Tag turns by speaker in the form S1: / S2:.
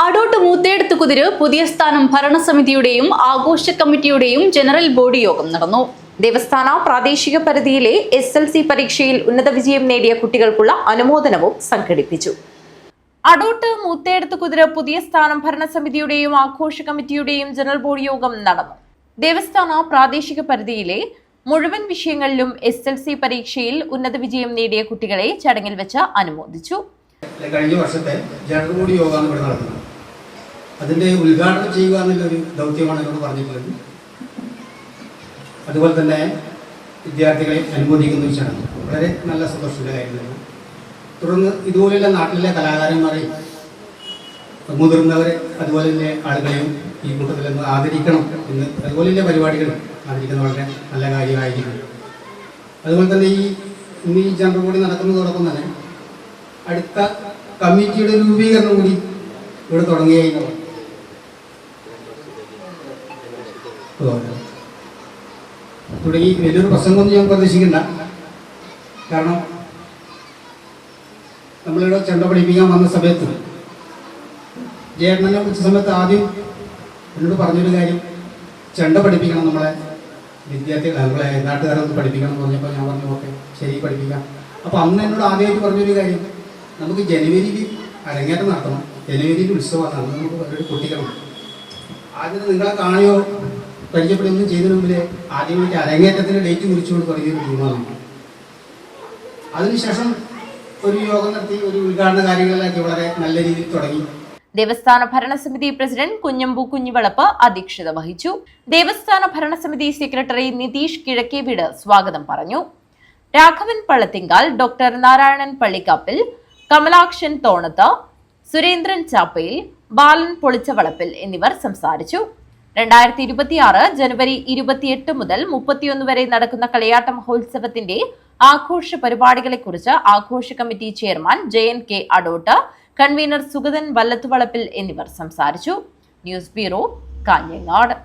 S1: അടോട്ട് മൂത്തേടത്ത് കുതിര് പുതിയ സ്ഥാനം ഭരണസമിതിയുടെയും ആഘോഷ കമ്മിറ്റിയുടെയും ജനറൽ ബോഡി യോഗം നടന്നു.
S2: ദേവസ്ഥാന പ്രാദേശിക പരിധിയിലെ SLC പരീക്ഷയിൽ ഉന്നത വിജയം നേടിയ കുട്ടികൾക്കുള്ള അനുമോദനവും സംഘടിപ്പിച്ചു. അടോട്ട് മൂത്തേടത്ത് കുതിര് പുതിയ സ്ഥാനം ഭരണസമിതിയുടെയും ആഘോഷ കമ്മിറ്റിയുടെയും ജനറൽ ബോഡി യോഗം നടന്നു. ദേവസ്ഥാന പ്രാദേശിക പരിധിയിലെ മുഴുവൻ വിഷയങ്ങളിലും SLC പരീക്ഷയിൽ ഉന്നത വിജയം നേടിയ കുട്ടികളെ ചടങ്ങിൽ വെച്ച് അനുമോദിച്ചു.
S3: കഴിഞ്ഞ വർഷത്തെ ജനറൽ ബോഡി യോഗമാണ് ഇവിടെ നടക്കുന്നത്. അതിൻ്റെ ഉദ്ഘാടനം ചെയ്യുക എന്നുള്ളൊരു ദൗത്യമാണ് എന്നോട് പറഞ്ഞിട്ടുള്ളത്. അതുപോലെ തന്നെ വിദ്യാർത്ഥികളെ അനുമോദിക്കുന്ന ഒരു ചടങ്ങ് വളരെ നല്ല സന്തോഷത്തിൻ്റെ കാര്യമാണ്. തുടർന്ന് ഇതുപോലെയുള്ള നാട്ടിലെ കലാകാരന്മാരെയും മുതിർന്നവരെ അതുപോലെ തന്നെ ആളുകളെയും ഈ കൂട്ടത്തിൽ നിന്ന് ആദരിക്കണം എന്ന് അതുപോലെയുള്ള പരിപാടികൾ ആദരിക്കുന്നത് വളരെ നല്ല കാര്യമായിരിക്കും. അതുപോലെ തന്നെ ഇന്ന് ഈ ജനറൽ ബോഡി നടക്കുന്നതോടൊപ്പം തന്നെ അടുത്ത കമ്മിറ്റിയുടെ രൂപീകരണം കൂടി ഇവിടെ തുടങ്ങിയായിരുന്നു. തുടങ്ങി വലിയൊരു പ്രസംഗമൊന്നും ഞാൻ പ്രതീക്ഷിക്കണ്ട. കാരണം നമ്മളിവിടെ ചെണ്ട പഠിപ്പിക്കാൻ വന്ന സമയത്ത് ജേട്ടനെ കുറിച്ച സമയത്ത് ആദ്യം എന്നോട് പറഞ്ഞൊരു കാര്യം, ചെണ്ട പഠിപ്പിക്കണം, നമ്മളെ വിദ്യാർത്ഥികൾ നമ്മളെ നാട്ടുകാരൊന്ന് പഠിപ്പിക്കണം എന്ന് പറഞ്ഞപ്പോൾ ഞാൻ പറഞ്ഞു ഓക്കെ ശരി പഠിപ്പിക്കാം. അപ്പോൾ അന്ന് എന്നോട് ആദ്യമായിട്ട് പറഞ്ഞൊരു കാര്യം, നമുക്ക് ജനുവരിയിൽ അരങ്ങേറ്റം നടത്തണം, ജനുവരിയിൽ ഉത്സവമാണ്, അന്ന് നമുക്ക് ഒരു കുട്ടികളുണ്ട്. ആദ്യം നിങ്ങളെ കാണുകയോ പരിചയപ്പെടുകയൊന്നും ചെയ്തതിന് മുമ്പിൽ ആദ്യമായിട്ട് അരങ്ങേറ്റത്തിന് ഡേറ്റ് കുറിച്ചുകൊണ്ട് തുടങ്ങിയൊരു തീരുമാനമാണ്. അതിനുശേഷം ഒരു യോഗം നടത്തി ഒരു ഉദ്ഘാടന കാര്യങ്ങളിലൊക്കെ വളരെ നല്ല രീതിയിൽ തുടങ്ങി.
S2: ദേവസ്ഥാന ഭരണസമിതി പ്രസിഡന്റ് കുഞ്ഞമ്പു കുഞ്ഞിവളപ്പ് അധ്യക്ഷത വഹിച്ചു. ദേവസ്ഥാന ഭരണസമിതി സെക്രട്ടറി നിതീഷ് കിഴക്കേവീട് സ്വാഗതം പറഞ്ഞു. രാഘവൻ പള്ളത്തിങ്കാൽ, ഡോക്ടർ നാരായണൻ പള്ളിക്കാപ്പിൽ, കമലാക്ഷൻ തോണത്ത്, സുരേന്ദ്രൻ ചാപ്പയിൽ, ബാലൻ പൊളിച്ചവളപ്പിൽ എന്നിവർ സംസാരിച്ചു. 2026 ജനുവരി 28 മുതൽ 31 വരെ നടക്കുന്ന കളിയാട്ട മഹോത്സവത്തിന്റെ ആഘോഷ പരിപാടികളെക്കുറിച്ച് ആഘോഷ committee chairman JNK Adot, convener Sugathan വല്ലത്തുവളപ്പിൽ എന്നിവർ സംസാരിച്ചു. News bureau, Kanhangad.